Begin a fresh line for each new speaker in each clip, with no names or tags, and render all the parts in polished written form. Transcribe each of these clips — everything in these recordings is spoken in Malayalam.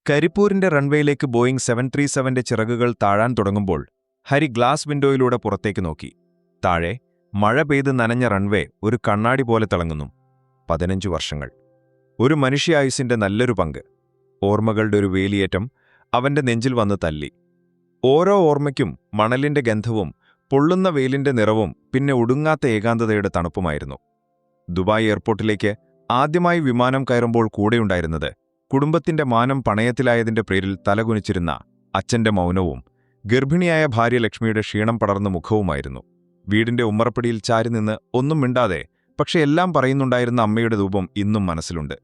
കരിപ്പൂരിന്റെ റൺവേയിലേക്ക് ബോയിംഗ് 737ന്റെ ചിറകുകൾ താഴാൻ തുടങ്ങുമ്പോൾ ഹരി ഗ്ലാസ് വിൻഡോയിലൂടെ പുറത്തേക്ക് നോക്കി. താഴെ മഴ പെയ്ത് നനഞ്ഞ റൺവേ ഒരു കണ്ണാടി പോലെ തിളങ്ങുന്നു. 15 വർഷങ്ങൾ, ഒരു മനുഷ്യായുസിന്റെ നല്ലൊരു പങ്ക്. ഓർമ്മകളുടെ ഒരു വേലിയേറ്റം അവന്റെ നെഞ്ചിൽ വന്ന് തല്ലി. ഓരോ ഓർമ്മയ്ക്കും മണലിന്റെ ഗന്ധവും പൊള്ളുന്ന വെയിലിന്റെ നിറവും പിന്നെ ഒടുങ്ങാത്ത ഏകാന്തതയുടെ തണുപ്പുമായിരുന്നു. ദുബായ് എയർപോർട്ടിലേക്ക് ആദ്യമായി വിമാനം കയറുമ്പോൾ കൂടെയുണ്ടായിരുന്നത് കുടുംബത്തിന്റെ മാനം പണയത്തിലായതിന്റെ പേരിൽ തലകുനിച്ചിരുന്ന അച്ഛന്റെ മൗനവും ഗർഭിണിയായ ഭാര്യ ലക്ഷ്മിയുടെ ക്ഷീണം പടർന്ന മുഖവുമായിരുന്നു. വീടിന്റെ ഉമ്മറപ്പടിയിൽ ചാരി നിന്ന് ഒന്നും മിണ്ടാതെ പക്ഷെ എല്ലാം പറയുന്നുണ്ടായിരുന്ന അമ്മയുടെ രൂപം ഇന്നും മനസ്സിലുണ്ട്.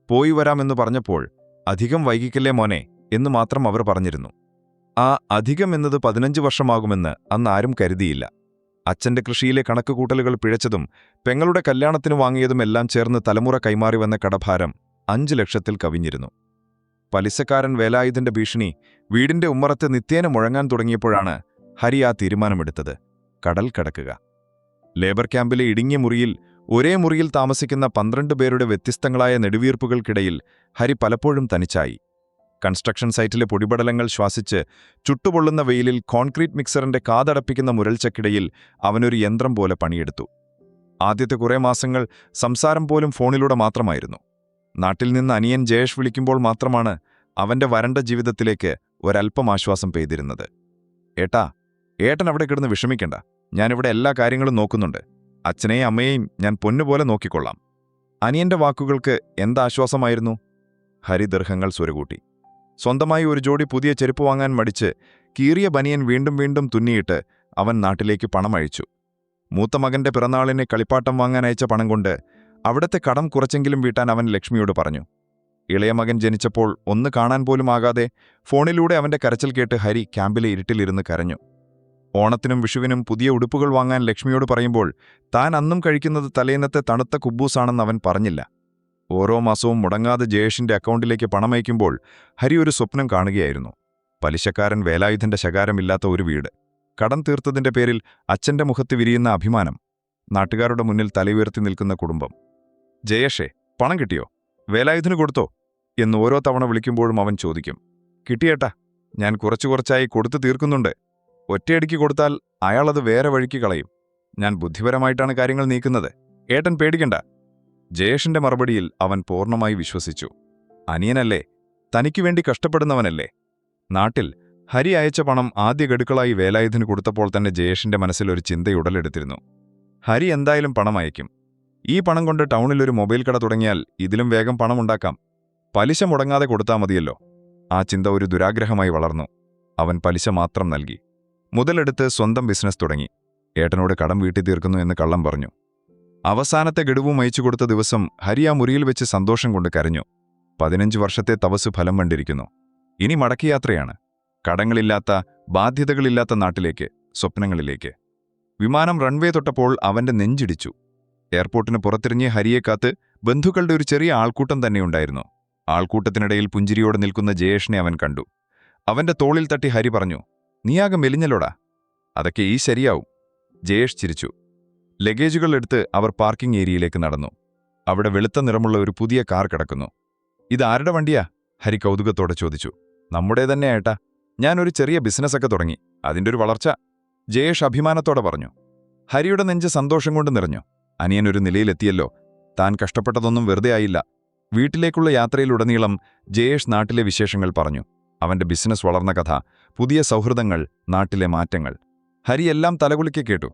പോയി വരാമെന്ന് പറഞ്ഞപ്പോൾ അധികം വൈകിക്കല്ലേ മോനെ എന്നു മാത്രം അവർ പറഞ്ഞിരുന്നു. ആ അധികം എന്നത് 15 വർഷമാകുമെന്ന് അന്ന് ആരും കരുതിയില്ല. അച്ഛന്റെ കൃഷിയിലെ കണക്കുകൂട്ടലുകൾ പിഴച്ചതും പെങ്ങളുടെ കല്യാണത്തിനു വാങ്ങിയതുമെല്ലാം ചേർന്ന് തലമുറ കൈമാറി വന്ന കടഭാരം 5 ലക്ഷത്തിൽ കവിഞ്ഞിരുന്നു. പലിശക്കാരൻ വേലായുധന്റെ ഭീഷണി വീടിന്റെ ഉമ്മറത്ത് നിത്യേന മുഴങ്ങാൻ തുടങ്ങിയപ്പോഴാണ് ഹരി ആ തീരുമാനമെടുത്തത്: കടൽ കടക്കുക. ലേബർ ക്യാമ്പിലെ ഇടുങ്ങിയ മുറിയിൽ, ഒരേ മുറിയിൽ താമസിക്കുന്ന 12 പേരുടെ വ്യത്യസ്തങ്ങളായ നെടുവീർപ്പുകൾക്കിടയിൽ ഹരി പലപ്പോഴും തനിച്ചായി. കൺസ്ട്രക്ഷൻ സൈറ്റിലെ പൊടിപടലങ്ങൾ ശ്വാസിച്ച് ചുട്ടുപൊള്ളുന്ന വെയിലിൽ കോൺക്രീറ്റ് മിക്സറിന്റെ കാതടപ്പിക്കുന്ന മുരൾച്ചക്കിടയിൽ അവനൊരു യന്ത്രം പോലെ പണിയെടുത്തു. ആദ്യത്തെ കുറേ മാസങ്ങൾ സംസാരം പോലും ഫോണിലൂടെ മാത്രമായിരുന്നു. നാട്ടിൽ നിന്ന് അനിയൻ ജയേഷ് വിളിക്കുമ്പോൾ മാത്രമാണ് അവന്റെ വരണ്ട ജീവിതത്തിലേക്ക് ഒരൽപ്പം ആശ്വാസം പെയ്തിരുന്നത്. ഏട്ടൻ അവിടെ കിടന്ന് വിഷമിക്കണ്ട, ഞാനിവിടെ എല്ലാ കാര്യങ്ങളും നോക്കുന്നുണ്ട്. അച്ഛനെയും അമ്മയെയും ഞാൻ പൊന്നുപോലെ നോക്കിക്കൊള്ളാം. അനിയന്റെ വാക്കുകൾക്ക് എന്താശ്വാസമായിരുന്നു! ഹരി ദീർഘങ്ങൾ സ്വരകൂട്ടി. സ്വന്തമായി ഒരു ജോഡി പുതിയ ചെരുപ്പ് വാങ്ങാൻ മടിച്ച് കീറിയ ബനിയൻ വീണ്ടും വീണ്ടും തുന്നിയിട്ട് അവൻ നാട്ടിലേക്ക് പണമയച്ചു. മൂത്ത മകന്റെ പിറന്നാളിന് കളിപ്പാട്ടം വാങ്ങാൻ അയച്ച പണം കൊണ്ട് അവിടത്തെ കടം കുറച്ചെങ്കിലും വീട്ടാൻ അവൻ ലക്ഷ്മിയോട് പറഞ്ഞു. ഇളയ മകൻ ജനിച്ചപ്പോൾ ഒന്ന് കാണാൻ പോലും ആകാതെ ഫോണിലൂടെ അവന്റെ കരച്ചിൽ കേട്ട് ഹരി ക്യാമ്പിലെ ഇരുട്ടിലിരുന്ന് കരഞ്ഞു. ഓണത്തിനും വിഷുവിനും പുതിയ ഉടുപ്പുകൾ വാങ്ങാൻ ലക്ഷ്മിയോട് പറയുമ്പോൾ താൻ അന്നും കഴിക്കുന്നത് തലേന്നത്തെ തണുത്ത കുബ്ബൂസാണെന്ന് അവൻ പറഞ്ഞില്ല. ഓരോ മാസവും മുടങ്ങാതെ ജയേഷിന്റെ അക്കൗണ്ടിലേക്ക് പണമയക്കുമ്പോൾ ഹരി ഒരു സ്വപ്നം കാണുകയായിരുന്നു: പലിശക്കാരൻ വേലായുധന്റെ ശകാരമില്ലാത്ത ഒരു വീട്, കടം തീർത്തതിന്റെ പേരിൽ അച്ഛന്റെ മുഖത്ത് വിരിയുന്ന അഭിമാനം, നാട്ടുകാരുടെ മുന്നിൽ തലയുയർത്തി നിൽക്കുന്ന കുടുംബം. ജയേഷേ, പണം കിട്ടിയോ? വേലായുധന് കൊടുത്തോ എന്ന് ഓരോ തവണ വിളിക്കുമ്പോഴും അവൻ ചോദിക്കും. കിട്ടിയേട്ടാ, ഞാൻ കുറച്ചായി കൊടുത്തു തീർക്കുന്നുണ്ട്. ഒറ്റയടിക്ക് കൊടുത്താൽ അയാളത് വേറെ വഴിക്ക് കളയും. ഞാൻ ബുദ്ധിപരമായിട്ടാണ് കാര്യങ്ങൾ നീക്കുന്നത്. ഏട്ടൻ പേടിക്കണ്ട. ജയേഷിന്റെ മറുപടിയിൽ അവൻ പൂർണ്ണമായി വിശ്വസിച്ചു. അനിയനല്ലേ, തനിക്കുവേണ്ടി കഷ്ടപ്പെടുന്നവനല്ലേ. നാട്ടിൽ ഹരി അയച്ച പണം ആദ്യ ഗഡുക്കളായി വേലായുധന് കൊടുത്തപ്പോൾ തന്നെ ജയേഷിന്റെ മനസ്സിൽ ഒരു ചിന്തയുടലെടുത്തിരുന്നു: ഹരി എന്തായാലും പണം അയക്കും. ഈ പണം കൊണ്ട് ടൗണിലൊരു മൊബൈൽ കട തുടങ്ങിയാൽ ഇതിലും വേഗം പണമുണ്ടാക്കാം. പലിശ മുടങ്ങാതെ കൊടുത്താൽ മതിയല്ലോ. ആ ചിന്ത ഒരു ദുരാഗ്രഹമായി വളർന്നു. അവൻ പലിശ മാത്രം നൽകി. മുതലെടുത്ത് സ്വന്തം ബിസിനസ് തുടങ്ങി. ഏട്ടനോട് കടം വീട്ടി തീർക്കുന്നു എന്ന് കള്ളം പറഞ്ഞു. അവസാനത്തെ ഗഡുവും അയച്ചു കൊടുത്ത ദിവസം ഹരി ആ മുറിയിൽ വെച്ച് സന്തോഷം കൊണ്ട് കരഞ്ഞു. 15 വർഷത്തെ തപസ് ഫലം കണ്ടിരിക്കുന്നു. ഇനി മടക്കയാത്രയാണ്. കടങ്ങളില്ലാത്ത, ബാധ്യതകളില്ലാത്ത നാട്ടിലേക്ക്, സ്വപ്നങ്ങളിലേക്ക്. വിമാനം റൺവേ തൊട്ടപ്പോൾ അവന്റെ നെഞ്ചിടിച്ചു. എയർപോർട്ടിന് പുറത്തിറങ്ങിയ ഹരിയെ കാത്ത് ബന്ധുക്കളുടെ ഒരു ചെറിയ ആൾക്കൂട്ടം തന്നെയുണ്ടായിരുന്നു. ആൾക്കൂട്ടത്തിനിടയിൽ പുഞ്ചിരിയോടെ നിൽക്കുന്ന ജയേഷിനെ അവൻ കണ്ടു. അവന്റെ തോളിൽ തട്ടി ഹരി പറഞ്ഞു: നീയാകെ മെലിഞ്ഞല്ലോടാ. അതൊക്കെ ഈ ശരിയാവും. ജയേഷ് ചിരിച്ചു. ലഗേജുകൾ എടുത്ത് അവർ പാർക്കിംഗ് ഏരിയയിലേക്ക് നടന്നു. അവിടെ വെളുത്ത നിറമുള്ള ഒരു പുതിയ കാർ കിടക്കുന്നു. ഇതാരുടെ വണ്ടിയാ? ഹരി കൗതുകത്തോടെ ചോദിച്ചു. നമ്മുടെ തന്നെ ഏട്ടാ. ഞാനൊരു ചെറിയ ബിസിനസ്സൊക്കെ തുടങ്ങി, അതിൻ്റെ ഒരു വളർച്ച. ജയേഷ് അഭിമാനത്തോടെ പറഞ്ഞു. ഹരിയുടെ നെഞ്ച് സന്തോഷം കൊണ്ട് നിറഞ്ഞു. അനിയനൊരു നിലയിലെത്തിയല്ലോ. താൻ കഷ്ടപ്പെട്ടതൊന്നും വെറുതെ ആയില്ല. വീട്ടിലേക്കുള്ള യാത്രയിലുടനീളം ജയേഷ് നാട്ടിലെ വിശേഷങ്ങൾ പറഞ്ഞു. അവന്റെ ബിസിനസ് വളർന്ന കഥ, പുതിയ സൗഹൃദങ്ങൾ, നാട്ടിലെ മാറ്റങ്ങൾ. ഹരി എല്ലാം തലകുലുക്കി കേട്ടു.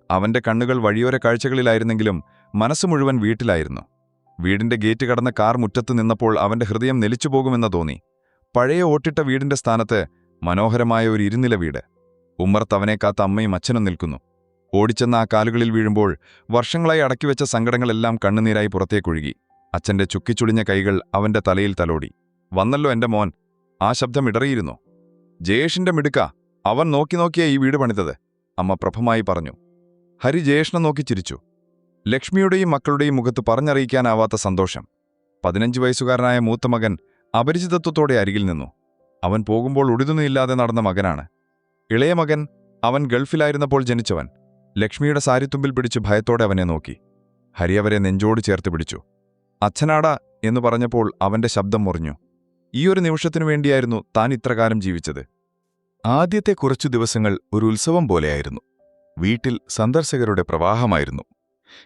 അവന്റെ കണ്ണുകൾ വഴിയോര കാഴ്ചകളിലായിരുന്നെങ്കിലും മനസ്സ് മുഴുവൻ വീട്ടിലായിരുന്നു. വീടിന്റെ ഗേറ്റ് കടന്ന കാർ മുറ്റത്ത് നിന്നപ്പോൾ അവന്റെ ഹൃദയം നിലിച്ചുപോകുമെന്ന് തോന്നി. പഴയ ഓട്ടിട്ട വീടിന്റെ സ്ഥാനത്ത് മനോഹരമായ ഒരു ഇരുനില വീട്. ഉമ്മർത്ത് അവനെ കാത്ത അമ്മയും അച്ഛനും നിൽക്കുന്നു. ഓടിച്ചെന്ന ആ കാലുകളിൽ വീഴുമ്പോൾ വർഷങ്ങളായി അടക്കിവെച്ച സങ്കടങ്ങളെല്ലാം കണ്ണുനീരായി പുറത്തേക്കൊഴുകി. അച്ഛന്റെ ചുക്കിച്ചുളിഞ്ഞ കൈകൾ അവന്റെ തലയിൽ തലോടി. വന്നല്ലോ എന്റെ മോൻ. ആ ശബ്ദം ഇടറിയിരുന്നു. ജയേഷിന്റെ മിടുക്ക, അവൻ നോക്കിയാ ഈ വീട് പണിതത്, അമ്മ പ്രഭമായി പറഞ്ഞു. ഹരി ജയേഷിനെ നോക്കി ചിരിച്ചു. ലക്ഷ്മിയുടെയും മക്കളുടെയും മുഖത്ത് പറഞ്ഞറിയിക്കാനാവാത്ത സന്തോഷം. 15 വയസ്സുകാരനായ മൂത്ത മകൻ അപരിചിതത്വത്തോടെ അരികിൽ നിന്നു. അവൻ പോകുമ്പോൾ ഉടുതുണിയില്ലാതെ നടന്ന മകനാണ്. ഇളയ മകൻ, അവൻ ഗൾഫിലായിരുന്നപ്പോൾ ജനിച്ചവൻ. ലക്ഷ്മിയുടെ സാരിത്തുമ്പിൽ പിടിച്ച് ഭയത്തോടെ അവനെ നോക്കി. ഹരി അവരെ നെഞ്ചോട് ചേർത്ത് പിടിച്ചു. അച്ഛനാടാ എന്ന് പറഞ്ഞപ്പോൾ അവന്റെ ശബ്ദം മുറിഞ്ഞു.
ഈയൊരു നിമിഷത്തിനു വേണ്ടിയായിരുന്നു താൻ ഇത്രകാലം ജീവിച്ചത്. ആദ്യത്തെ കുറച്ചു ദിവസങ്ങൾ ഒരു ഉത്സവം പോലെയായിരുന്നു. വീട്ടിൽ സന്ദർശകരുടെ പ്രവാഹമായിരുന്നു.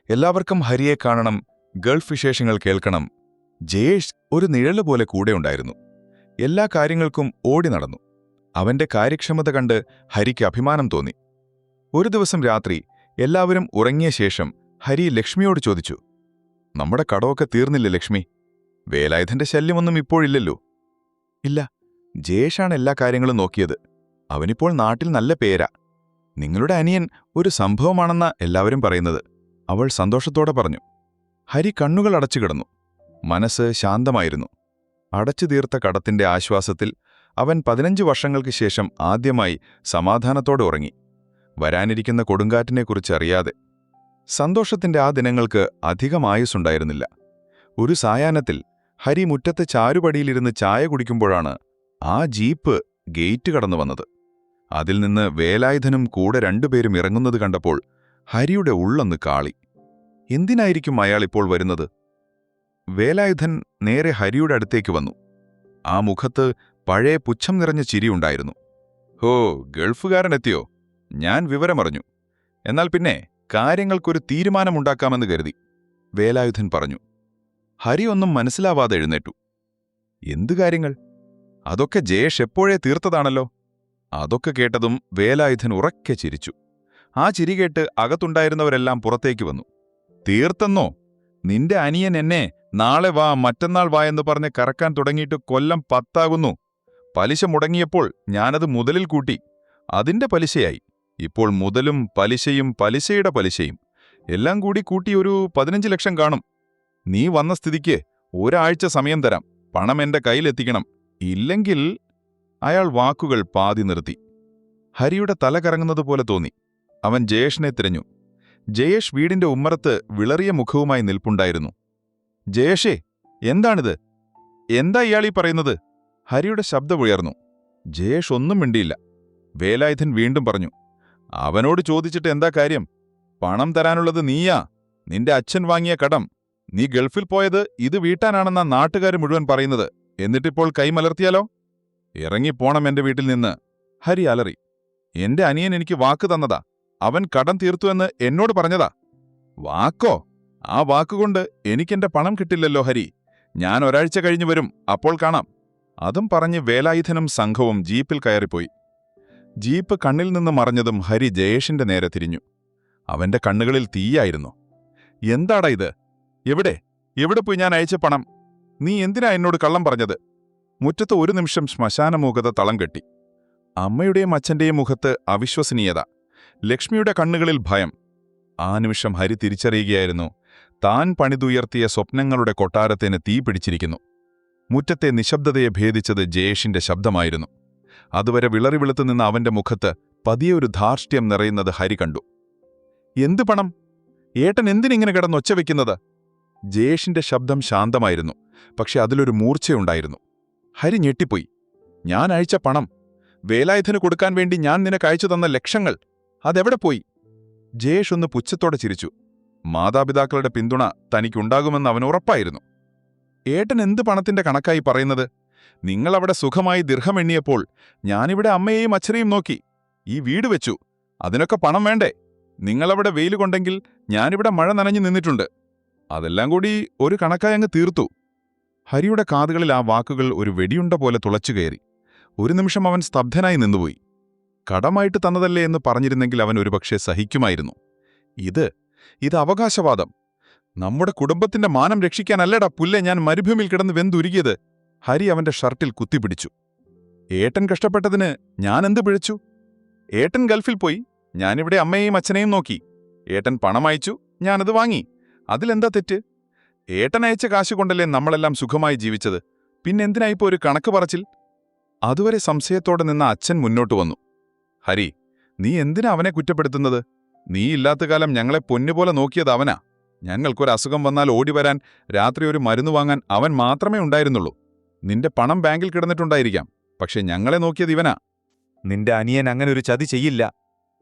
എല്ലാവർക്കും ഹരിയെ കാണണം, ഗൾഫ് വിശേഷങ്ങൾ കേൾക്കണം. ജയേഷ് ഒരു നിഴല് പോലെ കൂടെയുണ്ടായിരുന്നു. എല്ലാ കാര്യങ്ങൾക്കും ഓടി നടന്നു. അവന്റെ കാര്യക്ഷമത കണ്ട് ഹരിക്ക് അഭിമാനം തോന്നി. ഒരു ദിവസം രാത്രി എല്ലാവരും ഉറങ്ങിയ ശേഷം ഹരി ലക്ഷ്മിയോട് ചോദിച്ചു, നമ്മുടെ കടമൊക്കെ തീർന്നില്ലേ ലക്ഷ്മി? വേലായുധന്റെ ശല്യമൊന്നും ഇപ്പോഴില്ലല്ലോ? ഇല്ല, ജയേഷാണ് എല്ലാ കാര്യങ്ങളും നോക്കിയത്. അവനിപ്പോൾ നാട്ടിൽ നല്ല പേരാ. നിങ്ങളുടെ അനിയൻ ഒരു സംഭവമാണെന്നാ എല്ലാവരും പറയുന്നത്, അവൾ സന്തോഷത്തോടെ പറഞ്ഞു. ഹരി കണ്ണുകൾ അടച്ചു കിടന്നു. മനസ്സ് ശാന്തമായിരുന്നു. അടച്ചു തീർത്ത കടത്തിന്റെ ആശ്വാസത്തിൽ അവൻ 15 വർഷങ്ങൾക്ക് ശേഷം ആദ്യമായി സമാധാനത്തോടെ ഉറങ്ങി, വരാനിരിക്കുന്ന കൊടുങ്കാറ്റിനെക്കുറിച്ച് അറിയാതെ. സന്തോഷത്തിന്റെ ആ ദിനങ്ങൾക്ക് അധികം ആയുസ്സുണ്ടായിരുന്നില്ല. ഒരു സായാഹ്നത്തിൽ ഹരി മുറ്റത്ത് ചാരുപടിയിലിരുന്ന് ചായ കുടിക്കുമ്പോഴാണ് ആ ജീപ്പ് ഗേറ്റ് കടന്നു വന്നത്. അതിൽ നിന്ന് വേലായുധനും കൂടെ രണ്ടുപേരും ഇറങ്ങുന്നത് കണ്ടപ്പോൾ ഹരിയുടെ ഉള്ളൊന്ന് കാളി. എന്തിനായിരിക്കും അയാളിപ്പോൾ വരുന്നത്? വേലായുധൻ നേരെ ഹരിയുടെ അടുത്തേക്ക് വന്നു. ആ മുഖത്ത് പഴയ പുച്ഛം നിറഞ്ഞ ചിരിയുണ്ടായിരുന്നു. ഹോ, ഗൾഫുകാരനെത്തിയോ? ഞാൻ വിവരമറിഞ്ഞു. എന്നാൽ പിന്നെ കാര്യങ്ങൾക്കൊരു തീരുമാനമുണ്ടാക്കാമെന്ന് കരുതി, വേലായുധൻ പറഞ്ഞു. ഹരി ഒന്നും മനസ്സിലാവാതെ എഴുന്നേറ്റു. എന്തു കാര്യങ്ങൾ? അതൊക്കെ ജയേഷ് എപ്പോഴേ തീർത്തതാണല്ലോ. അതൊക്കെ കേട്ടതും വേലായുധൻ ഉറക്കെ ചിരിച്ചു. ആ ചിരി കേട്ട് അകത്തുണ്ടായിരുന്നവരെല്ലാം പുറത്തേക്ക് വന്നു. തീർത്തെന്നോ? നിന്റെ അനിയൻ എന്നെ നാളെ വാ, മറ്റന്നാൾ വാ എന്ന് പറഞ്ഞ് കറക്കാൻ തുടങ്ങിയിട്ട് കൊല്ലം 10 ആകുന്നു. പലിശ മുടങ്ങിയപ്പോൾ ഞാനത് മുതലിൽ കൂട്ടി. അതിന്റെ പലിശയായി. ഇപ്പോൾ മുതലും പലിശയും പലിശയുടെ പലിശയും എല്ലാം കൂടി കൂട്ടി ഒരു 15 ലക്ഷം കാണും. നീ വന്ന സ്ഥിതിക്ക് ഒരാഴ്ച സമയം തരാം. പണം എന്റെ കയ്യിലെത്തിക്കണം. ഇല്ലെങ്കിൽ... അയാൾ വാക്കുകൾ പാതി നിർത്തി. ഹരിയുടെ തല കറങ്ങുന്നതുപോലെ തോന്നി. അവൻ ജയേഷിനെ തിരഞ്ഞു. ജയേഷ് വീടിന്റെ ഉമ്മറത്ത് വിളറിയ മുഖവുമായി നിൽപ്പുണ്ടായിരുന്നു. ജയേഷേ, എന്താണിത്? എന്താ ഇയാളീ പറയുന്നത്? ഹരിയുടെ ശബ്ദമുയർന്നു. ജയേഷ് ഒന്നും മിണ്ടിയില്ല. വേലായുധൻ വീണ്ടും പറഞ്ഞു, അവനോട് ചോദിച്ചിട്ട് എന്താ കാര്യം? പണം തരാനുള്ളത് നീയാ. നിന്റെ അച്ഛൻ വാങ്ങിയ കടം. നീ ഗൾഫിൽ പോയത് ഇത് വീട്ടാനാണെന്നാ നാട്ടുകാർ മുഴുവൻ പറയുന്നത്. എന്നിട്ടിപ്പോൾ കൈമലർത്തിയാലോ? ഇറങ്ങിപ്പോണം എന്റെ വീട്ടിൽ നിന്ന്. ഹരി അലറി. എന്റെ അനിയൻ എനിക്ക് വാക്ക് തന്നതാ. അവൻ കടം തീർത്തുവെന്ന് എന്നോട് പറഞ്ഞതാ. വാക്കോ? ആ വാക്കുകൊണ്ട് എനിക്കെന്റെ പണം കിട്ടില്ലല്ലോ ഹരി. ഞാൻ ഒരാഴ്ച കഴിഞ്ഞു വരും, അപ്പോൾ കാണാം. അതും പറഞ്ഞ് വേലായുധനും സംഘവും ജീപ്പിൽ കയറിപ്പോയി. ജീപ്പ് കണ്ണിൽ നിന്ന് മറഞ്ഞതും ഹരി ജയേഷിന്റെ നേരെ തിരിഞ്ഞു. അവന്റെ കണ്ണുകളിൽ തീയായിരുന്നു. എന്താടാ ഇത്? എവിടെ പോയി ഞാൻ അയച്ച പണം? നീ എന്തിനാ എന്നോട് കള്ളം പറഞ്ഞത്? മുറ്റത്ത് ഒരു നിമിഷം ശ്മശാനമൂകത തളം കെട്ടി. അമ്മയുടെയും അച്ഛന്റെയും മുഖത്ത് അവിശ്വസനീയത, ലക്ഷ്മിയുടെ കണ്ണുകളിൽ ഭയം. ആ നിമിഷം ഹരി തിരിച്ചറിയുകയായിരുന്നു, താൻ പണിതുയർത്തിയ സ്വപ്നങ്ങളുടെ കൊട്ടാരത്തിന് തീ പിടിച്ചിരിക്കുന്നു. മുറ്റത്തെ നിശബ്ദതയെ ഭേദിച്ചത് ജയേഷിന്റെ ശബ്ദമായിരുന്നു. അതുവരെ വിളറി വെളുത്തുനിന്ന അവന്റെ മുഖത്ത് പതിയൊരു ധാർഷ്ട്യം നിറയുന്നത് ഹരി കണ്ടു. എന്ത് പണം? ഏട്ടൻ എന്തിനിങ്ങനെ കിടന്നൊച്ച വയ്ക്കുന്നത്? ജയേഷിന്റെ ശബ്ദം ശാന്തമായിരുന്നു, പക്ഷെ അതിലൊരു മൂർച്ചയുണ്ടായിരുന്നു. ഹരി ഞെട്ടിപ്പോയി. ഞാൻ അയച്ച പണം, വേലായുധന് കൊടുക്കാൻ വേണ്ടി ഞാൻ നിനക്ക് അയച്ചു തന്ന ലക്ഷങ്ങൾ, അതെവിടെ പോയി? ജയേഷ് ഒന്ന് പുച്ഛത്തോടെ ചിരിച്ചു. മാതാപിതാക്കളുടെ പിന്തുണ തനിക്കുണ്ടാകുമെന്ന് അവൻ ഉറപ്പായിരുന്നു. ഏട്ടൻ എന്ത് പണത്തിന്റെ കണക്കായി പറയുന്നത്? നിങ്ങളവിടെ സുഖമായി ദിർഹമെണ്ണിയപ്പോൾ ഞാനിവിടെ അമ്മയെയും അച്ഛനെയും നോക്കി. ഈ വീട് വെച്ചു. അതിനൊക്കെ പണം വേണ്ടേ? നിങ്ങളവിടെ വെയിലുകൊണ്ടെങ്കിൽ ഞാനിവിടെ മഴ നനഞ്ഞു നിന്നിട്ടുണ്ട്. അതെല്ലാം കൂടി ഒരു കണക്കായി അങ്ങ് തീർത്തു. ഹരിയുടെ കാതുകളിൽ ആ വാക്കുകൾ ഒരു വെടിയുണ്ട പോലെ തുളച്ചുകയറി. ഒരു നിമിഷം അവൻ സ്തബ്ധനായി നിന്നുപോയി. കടമായിട്ട് തന്നതല്ലേ എന്ന് പറഞ്ഞിരുന്നെങ്കിൽ അവൻ ഒരുപക്ഷെ സഹിക്കുമായിരുന്നു. ഇത് അവകാശവാദം. നമ്മുടെ കുടുംബത്തിന്റെ മാനം രക്ഷിക്കാനല്ലടാ പുല്ലെ ഞാൻ മരുഭൂമിയിൽ കിടന്ന് വെന്തുരുകിയത്. ഹരി അവന്റെ ഷർട്ടിൽ കുത്തിപ്പിടിച്ചു. ഏട്ടൻ കഷ്ടപ്പെട്ടതിന് ഞാനെന്ത് പിഴച്ചു? ഏട്ടൻ ഗൾഫിൽ പോയി, ഞാനിവിടെ അമ്മയെയും അച്ഛനെയും നോക്കി. ഏട്ടൻ പണം അയച്ചു, ഞാനത് വാങ്ങി. അതിലെന്താ തെറ്റ്? ഏട്ടൻ അയച്ച കാശുകൊണ്ടല്ലേ നമ്മളെല്ലാം സുഖമായി ജീവിച്ചത്. പിന്നെന്തിനായിപ്പോ ഒരു കണക്ക് പറച്ചിൽ? അതുവരെ സംശയത്തോടെ നിന്ന അച്ഛൻ മുന്നോട്ടു വന്നു. ഹരി, നീ എന്തിനാ അവനെ കുറ്റപ്പെടുത്തുന്നത്? നീ ഇല്ലാത്ത കാലം ഞങ്ങളെ പൊന്നുപോലെ നോക്കിയത് അവനാ. ഞങ്ങൾക്കൊരസുഖം വന്നാൽ ഓടിവരാൻ, രാത്രി ഒരു മരുന്ന് വാങ്ങാൻ അവൻ മാത്രമേ ഉണ്ടായിരുന്നുള്ളൂ. നിന്റെ പണം ബാങ്കിൽ കിടന്നിട്ടുണ്ടായിരിക്കാം, പക്ഷെ ഞങ്ങളെ നോക്കിയത് ഇവനാ.
നിന്റെ അനിയൻ അങ്ങനൊരു ചതി ചെയ്യില്ല.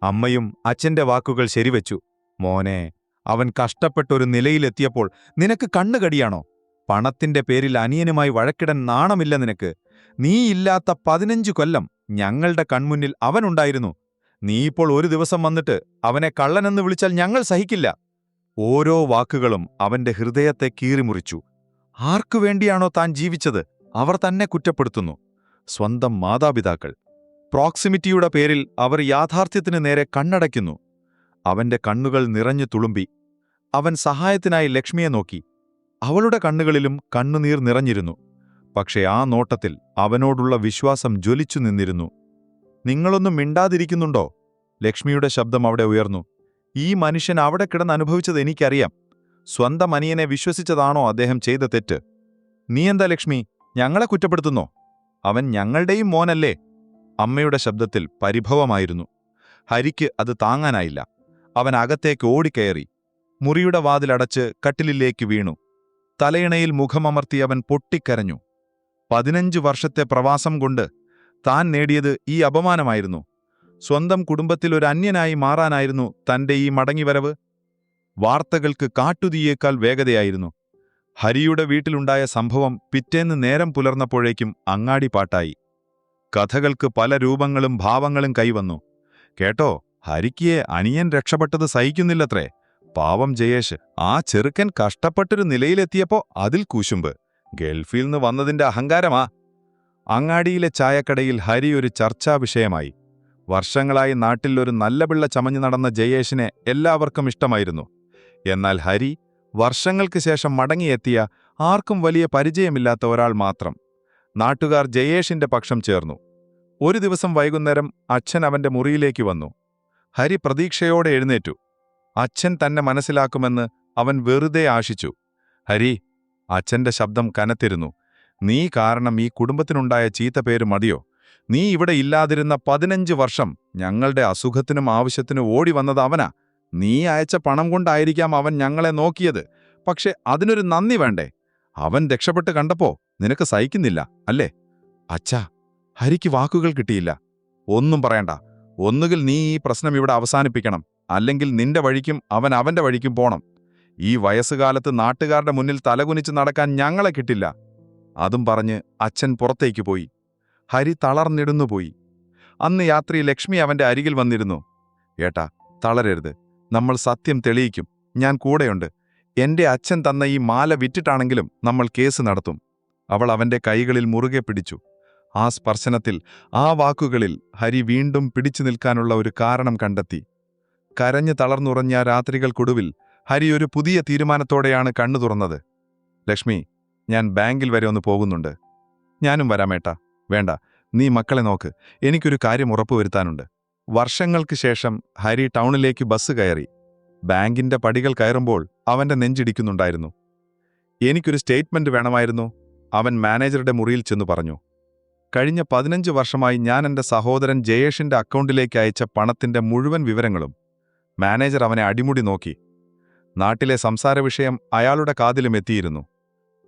അമ്മയും അച്ഛന്റെ വാക്കുകൾ ശരിവെച്ചു. മോനെ, അവൻ കഷ്ടപ്പെട്ടൊരു നിലയിലെത്തിയപ്പോൾ നിനക്ക് കണ്ണുകടിയാണോ? പണത്തിന്റെ പേരിൽ അനിയനുമായി വഴക്കിടാൻ നാണമില്ല നിനക്ക്. നീയില്ലാത്ത 15 കൊല്ലം ഞങ്ങളുടെ കൺമുന്നിൽ അവനുണ്ടായിരുന്നു. നീയിപ്പോൾ ഒരു ദിവസം വന്നിട്ട് അവനെ കള്ളനെന്ന് വിളിച്ചാൽ ഞങ്ങൾ സഹിക്കില്ല. ഓരോ വാക്കുകളും അവന്റെ ഹൃദയത്തെ കീറിമുറിച്ചു. ആർക്കുവേണ്ടിയാണോ താൻ ജീവിച്ചത്, അവർ തന്നെ കുറ്റപ്പെടുത്തുന്നു. സ്വന്തം മാതാപിതാക്കൾ. പ്രോക്സിമിറ്റിയുടെ പേരിൽ അവർ യാഥാർത്ഥ്യത്തിനു നേരെ കണ്ണടയ്ക്കുന്നു. അവന്റെ കണ്ണുകൾ നിറഞ്ഞു തുളുമ്പി. അവൻ സഹായത്തിനായി ലക്ഷ്മിയെ നോക്കി. അവളുടെ കണ്ണുകളിലും കണ്ണുനീർ നിറഞ്ഞിരുന്നു. പക്ഷേ ആ നോട്ടത്തിൽ അവനോടുള്ള വിശ്വാസം ജ്വലിച്ചു നിന്നിരുന്നു. നിങ്ങളൊന്നും മിണ്ടാതിരിക്കുന്നുണ്ടോ? ലക്ഷ്മിയുടെ ശബ്ദം അവിടെ ഉയർന്നു. ഈ മനുഷ്യൻ അവിടെ കിടന്ന് അനുഭവിച്ചത് എനിക്കറിയാം. സ്വന്തം അനിയനെ വിശ്വസിച്ചതാണോ അദ്ദേഹം ചെയ്ത തെറ്റ്? നീയെന്താ ലക്ഷ്മി, ഞങ്ങളെ കുറ്റപ്പെടുത്തുന്നോ? അവൻ ഞങ്ങളുടെയും മോനല്ലേ? അമ്മയുടെ ശബ്ദത്തിൽ പരിഭവമായിരുന്നു. ഹരിക്ക് അത് താങ്ങാനായില്ല. അവൻ അകത്തേക്ക് ഓടിക്കയറി. മുറിയുടെ വാതിലടച്ച് കട്ടിലിലേക്ക് വീണു. തലയിണയിൽ മുഖമമർത്തി അവൻ പൊട്ടിക്കരഞ്ഞു. 15 വർഷത്തെ പ്രവാസം കൊണ്ട് താൻ നേടിയത് ഈ അപമാനമായിരുന്നു. സ്വന്തം കുടുംബത്തിൽ ഒരു അന്യനായി മാറാനായിരുന്നു തന്റെ ഈ മടങ്ങിവരവ്. വാർത്തകൾക്ക് കാട്ടുതീയേക്കാൾ വേഗതയായിരുന്നു. ഹരിയുടെ വീട്ടിലുണ്ടായ സംഭവം പിറ്റേന്ന് നേരം പുലർന്നപ്പോഴേക്കും അങ്ങാടിപ്പാട്ടായി. കഥകൾക്ക് പല രൂപങ്ങളും ഭാവങ്ങളും കൈവന്നു. കേട്ടോ, ഹരിക്ക് അനിയൻ രക്ഷപ്പെട്ടത് സഹിക്കുന്നില്ലത്രേ. പാവം ജയേഷ്, ആ ചെറുക്കൻ കഷ്ടപ്പെട്ടൊരു നിലയിലെത്തിയപ്പോ അതിൽ കുശുമ്പ്. ഗൾഫിൽനിന്ന് വന്നതിന്റെ അഹങ്കാരമാ. അങ്ങാടിയിലെ ചായക്കടയിൽ ഹരി ഒരു ചർച്ചാ വിഷയമായി. വർഷങ്ങളായി നാട്ടിൽ ഒരു നല്ല പിള്ള ചമഞ്ഞു നടന്ന ജയേഷിനെ എല്ലാവർക്കും ഇഷ്ടമായിരുന്നു. എന്നാൽ ഹരി വർഷങ്ങൾക്ക് ശേഷം മടങ്ങിയെത്തിയ ആർക്കും വലിയ പരിചയമില്ലാത്ത ഒരാൾ മാത്രം. നാട്ടുകാർ ജയേഷിന്റെ പക്ഷം ചേർന്നു. ഒരു ദിവസം വൈകുന്നേരം അച്ഛൻ അവന്റെ മുറിയിലേക്ക് വന്നു. ഹരി പ്രതീക്ഷയോടെ എഴുന്നേറ്റു. അച്ഛൻ തന്നെ മനസ്സിലാക്കുമെന്ന് അവൻ വെറുതെ ആശിച്ചു. ഹരി, അച്ഛന്റെ ശബ്ദം കനത്തിരുന്നു. നീ കാരണം ഈ കുടുംബത്തിനുണ്ടായ ചീത്തപ്പേര് മതിയോ? നീ ഇവിടെ ഇല്ലാതിരുന്ന 15 വർഷം ഞങ്ങളുടെ അസുഖത്തിനും ആവശ്യത്തിനും ഓടി വന്നത് അവനാ. നീ അയച്ച പണം കൊണ്ടായിരിക്കാം അവൻ ഞങ്ങളെ നോക്കിയത്. പക്ഷെ അതിനൊരു നന്ദി വേണ്ടേ? അവൻ രക്ഷപ്പെട്ട് കണ്ടപ്പോ നിനക്ക് സഹിക്കുന്നില്ല അല്ലേ? അച്ഛാ, ഹരിക്ക് വാക്കുകൾ കിട്ടിയില്ല. ഒന്നും പറയണ്ട. ഒന്നുകിൽ നീ ഈ പ്രശ്നം ഇവിടെ അവസാനിപ്പിക്കണം, അല്ലെങ്കിൽ നിന്റെ വഴിക്കും അവൻ അവന്റെ വഴിക്കും പോണം. ഈ വയസ്സുകാലത്ത് നാട്ടുകാരുടെ മുന്നിൽ തലകുനിച്ച് നടക്കാൻ ഞങ്ങളെ കിട്ടില്ല. അതും പറഞ്ഞ് അച്ഛൻ പുറത്തേക്ക് പോയി. ഹരി തളർന്നിടുന്നുപോയി. അന്ന് രാത്രി ലക്ഷ്മി അവന്റെ അരികിൽ വന്നിരുന്നു. ഏട്ടാ, തളരരുത്. നമ്മൾ സത്യം തെളിയിക്കും. ഞാൻ കൂടെയുണ്ട്. എന്റെ അച്ഛൻ തന്ന ഈ മാല വിറ്റിട്ടാണെങ്കിലും നമ്മൾ കേസ് നടത്തും. അവൾ അവന്റെ കൈകളിൽ മുറുകെ പിടിച്ചു. ആ സ്പർശനത്തിൽ, ആ വാക്കുകളിൽ ഹരി വീണ്ടും പിടിച്ചു നിൽക്കാനുള്ള ഒരു കാരണം കണ്ടെത്തി. കരഞ്ഞു തളർന്നുറഞ്ഞ രാത്രികൾക്കൊടുവിൽ ഹരി ഒരു പുതിയ തീരുമാനത്തോടെയാണ് കണ്ണു തുറന്നത്. ലക്ഷ്മി, ഞാൻ ബാങ്കിൽ വരെ ഒന്ന് പോകുന്നുണ്ട്. ഞാനും വരാമേട്ടാ. വേണ്ട, നീ മക്കളെ നോക്ക്. എനിക്കൊരു കാര്യം ഉറപ്പുവരുത്താനുണ്ട്. വർഷങ്ങൾക്ക് ശേഷം ഹരി ടൗണിലേക്ക് ബസ് കയറി. ബാങ്കിന്റെ പടികൾ കയറുമ്പോൾ അവന്റെ നെഞ്ചിടിക്കുന്നുണ്ടായിരുന്നു. എനിക്കൊരു സ്റ്റേറ്റ്മെന്റ് വേണമായിരുന്നു, അവൻ മാനേജറുടെ മുറിയിൽ ചെന്നു പറഞ്ഞു. കഴിഞ്ഞ 15 വർഷമായി ഞാൻ എന്റെ സഹോദരൻ ജയേഷിന്റെ അക്കൗണ്ടിലേക്ക് അയച്ച പണത്തിന്റെ മുഴുവൻ വിവരങ്ങളും. മാനേജർ അവനെ അടിമുടി നോക്കി. നാട്ടിലെ സംസാര വിഷയം അയാളുടെ കാതിലും എത്തിയിരുന്നു.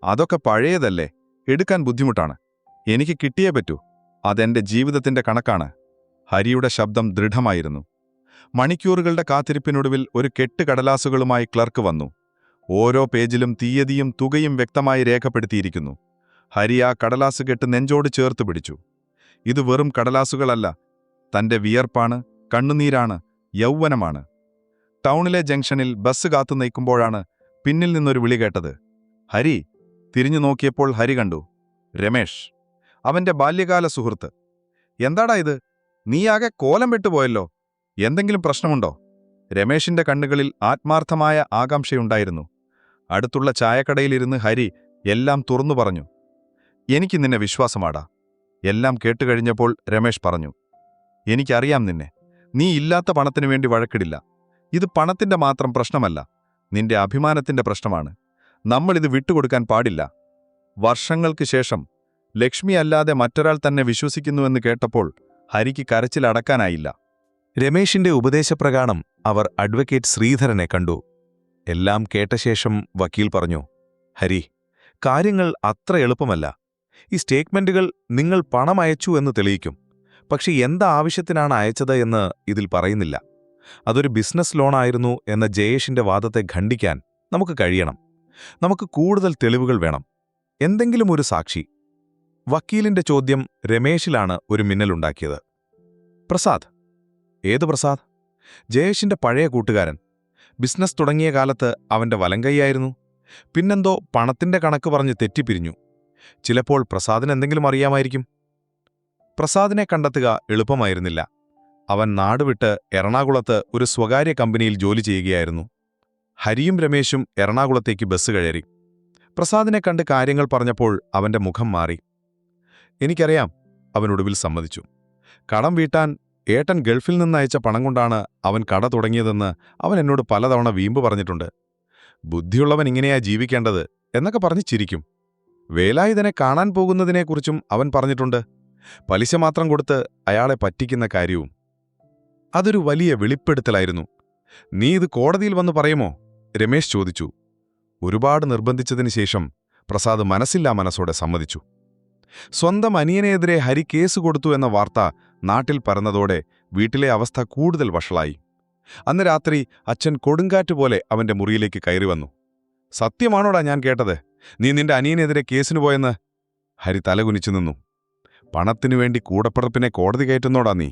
അതൊക്കെ പഴയതല്ലേ, എടുക്കാൻ ബുദ്ധിമുട്ടാണ്. എനിക്ക് കിട്ടിയേ പറ്റൂ. അതെന്റെ ജീവിതത്തിന്റെ കണക്കാണ്. ഹരിയുടെ ശബ്ദം ദൃഢമായിരുന്നു. മണിക്കൂറുകളുടെ കാത്തിരിപ്പിനൊടുവിൽ ഒരു കെട്ട് കടലാസുകളുമായി ക്ലർക്ക് വന്നു. ഓരോ പേജിലും തീയതിയും തുകയും വ്യക്തമായി രേഖപ്പെടുത്തിയിരിക്കുന്നു. ഹരി ആ കടലാസ് കെട്ട് നെഞ്ചോട് ചേർത്ത് പിടിച്ചു. ഇത് വെറും കടലാസുകളല്ല. തന്റെ വിയർപ്പാണ്, കണ്ണുനീരാണ്, യൗവനമാണ്. ടൗണിലെ ജംഗ്ഷനിൽ ബസ് കാത്തു നിൽക്കുമ്പോഴാണ് പിന്നിൽ നിന്നൊരു വിളി കേട്ടത്. ഹരി! തിരിഞ്ഞു നോക്കിയപ്പോൾ ഹരി കണ്ടു രമേഷ്, അവന്റെ ബാല്യകാല സുഹൃത്ത്. എന്താടാ ഇത്? നീയാകെ കോലം വിട്ടുപോയല്ലോ. എന്തെങ്കിലും പ്രശ്നമുണ്ടോ? രമേഷിന്റെ കണ്ണുകളിൽ ആത്മാർത്ഥമായ ആകാംക്ഷയുണ്ടായിരുന്നു. അടുത്തുള്ള ചായക്കടയിലിരുന്ന് ഹരി എല്ലാം തുറന്നു പറഞ്ഞു. എനിക്ക് നിന്നെ വിശ്വാസമാടാ. എല്ലാം കേട്ടുകഴിഞ്ഞപ്പോൾ രമേഷ് പറഞ്ഞു. എനിക്കറിയാം നിന്നെ. നീ ഇല്ലാത്ത പണത്തിനു വേണ്ടി വഴക്കിടില്ല. ഇത് പണത്തിന്റെ മാത്രം പ്രശ്നമല്ല, നിന്റെ അഭിമാനത്തിന്റെ പ്രശ്നമാണ്. നമ്മളിത് വിട്ടുകൊടുക്കാൻ പാടില്ല. വർഷങ്ങൾക്ക് ശേഷം ലക്ഷ്മി അല്ലാതെ മറ്റൊരാൾ തന്നെ വിശ്വസിക്കുന്നുവെന്ന് കേട്ടപ്പോൾ ഹരിക്ക് കരച്ചിലടക്കാനായില്ല.
രമേശിന്റെ ഉപദേശപ്രകാരം അവർ അഡ്വക്കേറ്റ് ശ്രീധരനെ കണ്ടു. എല്ലാം കേട്ട ശേഷം വക്കീൽ പറഞ്ഞു, ഹരി, കാര്യങ്ങൾ അത്ര എളുപ്പമല്ല. ഈ സ്റ്റേറ്റ്മെന്റുകൾ നിങ്ങൾ പണം അയച്ചു എന്ന് തെളിയിക്കും. പക്ഷെ എന്താവശ്യത്തിനാണ് അയച്ചത് എന്ന് ഇതിൽ പറയുന്നില്ല. അതൊരു ബിസിനസ് ലോണായിരുന്നു എന്ന ജയേഷിന്റെ വാദത്തെ ഖണ്ഡിക്കാൻ നമുക്ക് കഴിയണം. നമുക്ക് കൂടുതൽ തെളിവുകൾ വേണം. എന്തെങ്കിലും ഒരു സാക്ഷി. വക്കീലിന്റെ ചോദ്യം രമേശിലാണ് ഒരു മിന്നലുണ്ടാക്കിയത്. പ്രസാദ്? ഏത് പ്രസാദ്? ജയേഷിന്റെ പഴയ കൂട്ടുകാരൻ. ബിസിനസ് തുടങ്ങിയ കാലത്ത് അവന്റെ വലങ്കൈയായിരുന്നു. പിന്നെന്തോ പണത്തിന്റെ കണക്ക് പറഞ്ഞ് തെറ്റിപ്പിരിഞ്ഞു. ചിലപ്പോൾ പ്രസാദിന് എന്തെങ്കിലും അറിയാമായിരിക്കും. പ്രസാദിനെ കണ്ടെത്തുക എളുപ്പമായിരുന്നില്ല. അവൻ നാടുവിട്ട് എറണാകുളത്ത് ഒരു സ്വകാര്യ കമ്പനിയിൽ ജോലി ചെയ്യുകയായിരുന്നു. ഹരിയും രമേശും എറണാകുളത്തേക്ക് ബസ് കയറി. പ്രസാദിനെ കണ്ട് കാര്യങ്ങൾ പറഞ്ഞപ്പോൾ അവന്റെ മുഖം മാറി. എനിക്കറിയാം, അവനൊടുവിൽ സമ്മതിച്ചു. കടം വീട്ടാൻ ഏട്ടൻ ഗൾഫിൽ നിന്നയച്ച പണം കൊണ്ടാണ് അവൻ കട തുടങ്ങിയതെന്ന് അവൻ എന്നോട് പലതവണ വീമ്പ് പറഞ്ഞിട്ടുണ്ട്. ബുദ്ധിയുള്ളവൻ ഇങ്ങനെയാ ജീവിക്കേണ്ടത് എന്നൊക്കെ പറഞ്ഞ് ചിരിക്കും. വേലായുധനെ കാണാൻ പോകുന്നതിനെക്കുറിച്ചും അവൻ പറഞ്ഞിട്ടുണ്ട്. പലിശ മാത്രം കൊടുത്ത് അയാളെ പറ്റിക്കുന്ന കാര്യവും. അതൊരു വലിയ വെളിപ്പെടുത്തലായിരുന്നു. നീ ഇത് കോടതിയിൽ വന്ന് പറയുമോ? രമേശ് ചോദിച്ചു. ഒരുപാട് നിർബന്ധിച്ചതിനു ശേഷം പ്രസാദ് മനസ്സില്ലാ മനസ്സോടെ സമ്മതിച്ചു. സ്വന്തം അനിയനെതിരെ ഹരി കേസ് കൊടുത്തു എന്ന വാർത്ത നാട്ടിൽ പരന്നതോടെ വീട്ടിലെ അവസ്ഥ കൂടുതൽ വഷളായി. അന്ന് രാത്രി അച്ഛൻ കൊടുങ്കാറ്റുപോലെ അവന്റെ മുറിയിലേക്ക് കയറി വന്നു. സത്യമാണോടാ ഞാൻ കേട്ടത്? നീ നിന്റെ അനിയനെതിരെ കേസിന് പോയെന്ന്? ഹരി തലകുനിച്ചു നിന്നു. പണത്തിനുവേണ്ടി കൂടപ്പിറപ്പിനെ കോടതി കയറ്റുന്നോടാ നീ?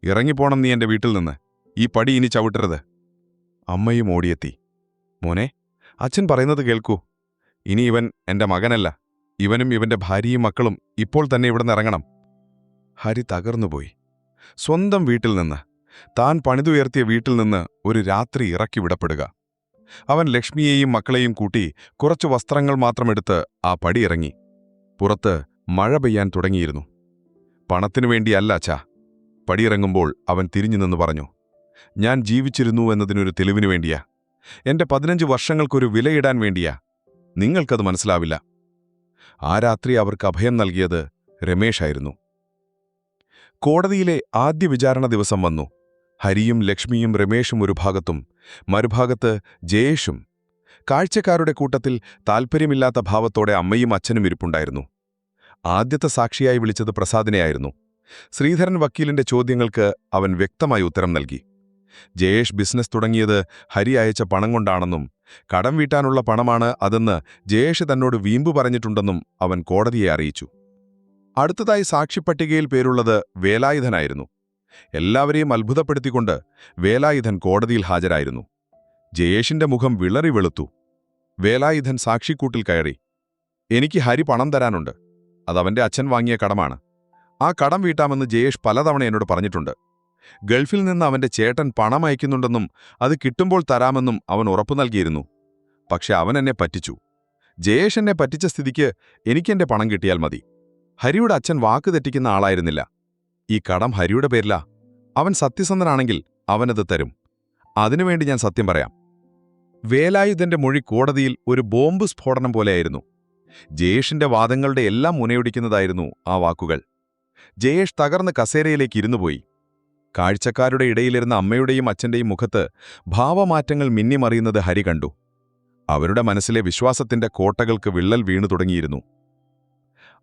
ഇറങ്ങിപ്പോണം നീ എന്റെ വീട്ടിൽ നിന്ന്. ഈ പടി ഇനി ചവിട്ടരുത്. അമ്മയും ഓടിയെത്തി. മോനെ, അച്ഛൻ പറയുന്നത് കേൾക്കൂ. ഇനി ഇവൻ എന്റെ മകനല്ല. ഇവനും ഇവന്റെ ഭാര്യയും മക്കളും ഇപ്പോൾ തന്നെ ഇവിടുന്ന് ഇറങ്ങണം. ഹരി തകർന്നുപോയി. സ്വന്തം വീട്ടിൽ നിന്ന്, താൻ പണിതുയർത്തിയ വീട്ടിൽ നിന്ന് ഒരു രാത്രി ഇറക്കി വിടപ്പെടുക. അവൻ ലക്ഷ്മിയെയും മക്കളെയും കൂട്ടി കുറച്ചു വസ്ത്രങ്ങൾ മാത്രമെടുത്ത് ആ പടിയിറങ്ങി. പുറത്ത് മഴ പെയ്യാൻ തുടങ്ങിയിരുന്നു. പണത്തിനു വേണ്ടിയല്ല അച്ഛാ. പടിയിറങ്ങുമ്പോൾ അവൻ തിരിഞ്ഞുനിന്ന് പറഞ്ഞു, ഞാൻ ജീവിച്ചിരുന്നു എന്നതിനൊരു തെളിവിനു വേണ്ടിയാ. എന്റെ 15 വർഷങ്ങൾക്കൊരു വിലയിടാൻ വേണ്ടിയാ. നിങ്ങൾക്കത് മനസ്സിലാവില്ല. ആ രാത്രി അവർക്ക് അഭയം നൽകിയത് രമേശായിരുന്നു. കോടതിയിലെ ആദ്യ വിചാരണ ദിവസം വന്നു. ഹരിയും ലക്ഷ്മിയും രമേശും ഒരു ഭാഗത്തും മറുഭാഗത്ത് ജയേഷും. കാഴ്ചക്കാരുടെ കൂട്ടത്തിൽ താൽപ്പര്യമില്ലാത്ത ഭാവത്തോടെ അമ്മയും അച്ഛനും ഇരിപ്പുണ്ടായിരുന്നു. ആദ്യത്തെ സാക്ഷിയായി വിളിച്ചത് പ്രസാദിനെയായിരുന്നു. ശ്രീധരൻ വക്കീലിന്റെ ചോദ്യങ്ങൾക്ക് അവൻ വ്യക്തമായി ഉത്തരം നൽകി. ജയേഷ് ബിസിനസ് തുടങ്ങിയത് ഹരി അയച്ച പണം കൊണ്ടാണെന്നും കടം വീട്ടാനുള്ള പണമാണ് അതെന്ന് ജയേഷ് തന്നോട് വീമ്പു പറഞ്ഞിട്ടുണ്ടെന്നും അവൻ കോടതിയെ അറിയിച്ചു. അടുത്തതായി സാക്ഷിപ്പട്ടികയിൽ പേരുള്ളത് വേലായുധനായിരുന്നു. എല്ലാവരെയും അത്ഭുതപ്പെടുത്തിക്കൊണ്ട് വേലായുധൻ കോടതിയിൽ ഹാജരായിരുന്നു. ജയേഷിന്റെ മുഖം വിളറി വെളുത്തു. വേലായുധൻ സാക്ഷിക്കൂട്ടിൽ കയറി. എനിക്ക് ഹരി പണം തരാനുണ്ട്. അതവന്റെ അച്ഛൻ വാങ്ങിയ കടമാണ്. ആ കടം വീട്ടാമെന്ന് ജയേഷ് പലതവണ എന്നോട് പറഞ്ഞിട്ടുണ്ട്. ഗൾഫിൽ നിന്ന് അവന്റെ ചേട്ടൻ പണം അയക്കുന്നുണ്ടെന്നും അത് കിട്ടുമ്പോൾ തരാമെന്നും അവൻ ഉറപ്പു നൽകിയിരുന്നു. പക്ഷെ അവൻ എന്നെ പറ്റിച്ചു. ജയേഷ് എന്നെ പറ്റിച്ച സ്ഥിതിക്ക് എനിക്കെന്റെ പണം കിട്ടിയാൽ മതി. ഹരിയുടെ അച്ഛൻ വാക്ക് തെറ്റിക്കുന്ന ആളായിരുന്നില്ല. ഈ കടം ഹരിയുടെ പേരിലാ. അവൻ സത്യസന്ധനാണെങ്കിൽ അവനത് തരും. അതിനുവേണ്ടി ഞാൻ സത്യം പറയാം. വേലായുധന്റെ മൊഴി കോടതിയിൽ ഒരു ബോംബ് സ്ഫോടനം പോലെയായിരുന്നു. ജയേഷിന്റെ വാദങ്ങളുടെ എല്ലാം മുനയൊടിക്കുന്നതായിരുന്നു ആ വാക്കുകൾ. ജയേഷ് തകർന്ന് കസേരയിലേക്ക് ഇരുന്നുപോയി. കാഴ്ചക്കാരുടെ ഇടയിലിരുന്ന അമ്മയുടെയും അച്ഛന്റെയും മുഖത്ത് ഭാവമാറ്റങ്ങൾ മിന്നിമറിയുന്നത് ഹരി കണ്ടു. അവരുടെ മനസ്സിലെ വിശ്വാസത്തിന്റെ കോട്ടകൾക്ക് വിള്ളൽ വീണു തുടങ്ങിയിരുന്നു.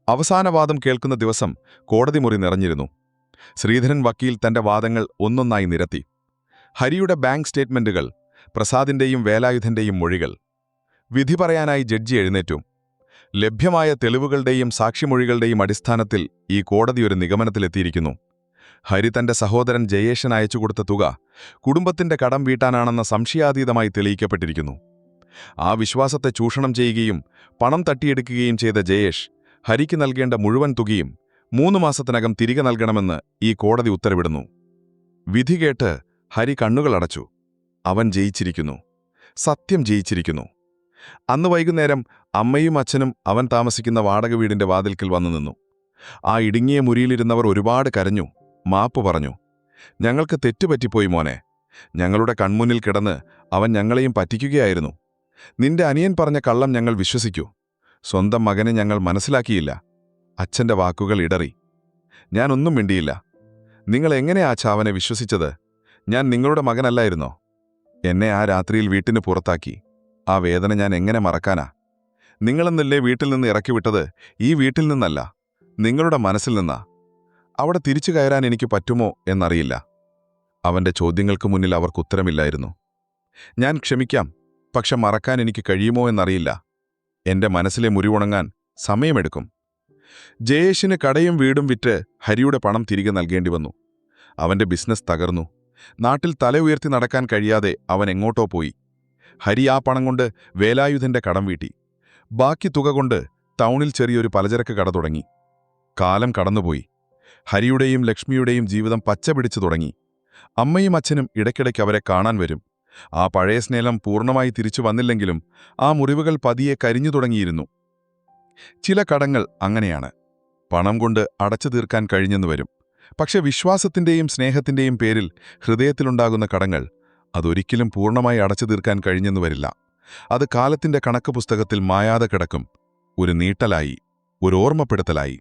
അവസാന വാദം കേൾക്കുന്ന ദിവസം കോടതി മുറി നിറഞ്ഞിരുന്നു. ശ്രീധരൻ വക്കീൽ തന്റെ വാദങ്ങൾ ഒന്നൊന്നായി നിരത്തി. ഹരിയുടെ ബാങ്ക് സ്റ്റേറ്റ്മെന്റുകൾ, പ്രസാദിന്റെയും വേലായുധന്റെയും മൊഴികൾ. വിധി പറയാനായി ജഡ്ജി എഴുന്നേറ്റു. ലഭ്യമായ തെളിവുകളുടെയും സാക്ഷിമൊഴികളുടെയും അടിസ്ഥാനത്തിൽ ഈ കോടതി ഒരു നിഗമനത്തിലെത്തിയിരിക്കുന്നു. ഹരി തന്റെ സഹോദരൻ ജയേഷൻ അയച്ചുകൊടുത്ത തുക കുടുംബത്തിന്റെ കടം വീട്ടാനാണെന്ന സംശയാതീതമായി തെളിയിക്കപ്പെട്ടിരിക്കുന്നു. ആ വിശ്വാസത്തെ ചൂഷണം ചെയ്യുകയും പണം തട്ടിയെടുക്കുകയും ചെയ്ത ജയേഷ് ഹരിക്ക് നൽകേണ്ട മുഴുവൻ തുകയും 3 മാസത്തിനകം തിരികെ നൽകണമെന്ന് ഈ കോടതി ഉത്തരവിടുന്നു. വിധി കേട്ട് ഹരി കണ്ണുകളടച്ചു. അവൻ ജയിച്ചിരിക്കുന്നു. സത്യം ജയിച്ചിരിക്കുന്നു. അന്ന് വൈകുന്നേരം അമ്മയും അച്ഛനും അവൻ താമസിക്കുന്ന വാടക വീടിന്റെ വാതിൽക്കൽ വന്നു നിന്നു. ആ ഇടുങ്ങിയ മുറിയിലിരുന്നവർ ഒരുപാട് കരഞ്ഞു, മാപ്പ് പറഞ്ഞു. ഞങ്ങൾക്ക് തെറ്റുപറ്റിപ്പോയി മോനെ. ഞങ്ങളുടെ കൺമുന്നിൽ കിടന്ന് അവൻ ഞങ്ങളെയും പറ്റിക്കുകയായിരുന്നു. നിന്റെ അനിയൻ പറഞ്ഞ കള്ളം ഞങ്ങൾ വിശ്വസിക്കൂ. സ്വന്തം മകനെ ഞങ്ങൾ മനസ്സിലാക്കിയില്ല. അച്ഛന്റെ വാക്കുകൾ ഇടറി. ഞാനൊന്നും മിണ്ടിയില്ല. നിങ്ങൾ എങ്ങനെയാ ചാവനെ വിശ്വസിച്ചത്? ഞാൻ നിങ്ങളുടെ മകനല്ലായിരുന്നോ? എന്നെ ആ രാത്രിയിൽ വീട്ടിന് പുറത്താക്കി. ആ വേദന ഞാൻ എങ്ങനെ മറക്കാനാ? നിങ്ങളെന്നല്ലേ വീട്ടിൽ നിന്ന് ഇറക്കിവിട്ടത്? ഈ വീട്ടിൽ നിന്നല്ല, നിങ്ങളുടെ മനസ്സിൽ നിന്നാ. അവിടെ തിരിച്ചു കയറാൻ എനിക്ക് പറ്റുമോ എന്നറിയില്ല. അവന്റെ ചോദ്യങ്ങൾക്ക് മുന്നിൽ അവർക്കുത്തരമില്ലായിരുന്നു. ഞാൻ ക്ഷമിക്കാം.
പക്ഷെ മറക്കാൻ എനിക്ക് കഴിയുമോ എന്നറിയില്ല. എന്റെ മനസ്സിലെ മുറിവുണങ്ങാൻ സമയമെടുക്കും. ജയേഷിന് കടയും വീടും വിറ്റ് ഹരിയുടെ പണം തിരികെ നൽകേണ്ടി വന്നു. അവന്റെ ബിസിനസ് തകർന്നു. നാട്ടിൽ തല ഉയർത്തി നടക്കാൻ കഴിയാതെ അവൻ എങ്ങോട്ടോ പോയി. ഹരി ആ പണം കൊണ്ട് വേലായുധന്റെ കടം വീട്ടി. ബാക്കി തുക കൊണ്ട് ടൗണിൽ ചെറിയൊരു പലചരക്ക് കട തുടങ്ങി. കാലം കടന്നുപോയി. ഹരിയുടെയും ലക്ഷ്മിയുടെയും ജീവിതം പച്ച പിടിച്ചു തുടങ്ങി. അമ്മയും അച്ഛനും ഇടയ്ക്കിടയ്ക്ക് അവരെ കാണാൻ വരും. ആ പഴയ സ്നേഹം പൂർണ്ണമായി തിരിച്ചു വന്നില്ലെങ്കിലും ആ മുറിവുകൾ പതിയെ കരിഞ്ഞു തുടങ്ങിയിരുന്നു. ചില കടങ്ങൾ അങ്ങനെയാണ്. പണം കൊണ്ട് അടച്ചു തീർക്കാൻ കഴിഞ്ഞെന്നു വരും. പക്ഷെ വിശ്വാസത്തിന്റെയും സ്നേഹത്തിന്റെയും പേരിൽ ഹൃദയത്തിലുണ്ടാകുന്ന കടങ്ങൾ അതൊരിക്കലും പൂർണ്ണമായി അടച്ചു തീർക്കാൻ കഴിഞ്ഞെന്നു വരില്ല. അത് കാലത്തിന്റെ കണക്ക് പുസ്തകത്തിൽ മായാതെ കിടക്കും. ഒരു നീട്ടലായി, ഒരു ഓർമ്മപ്പെടുത്തലായി.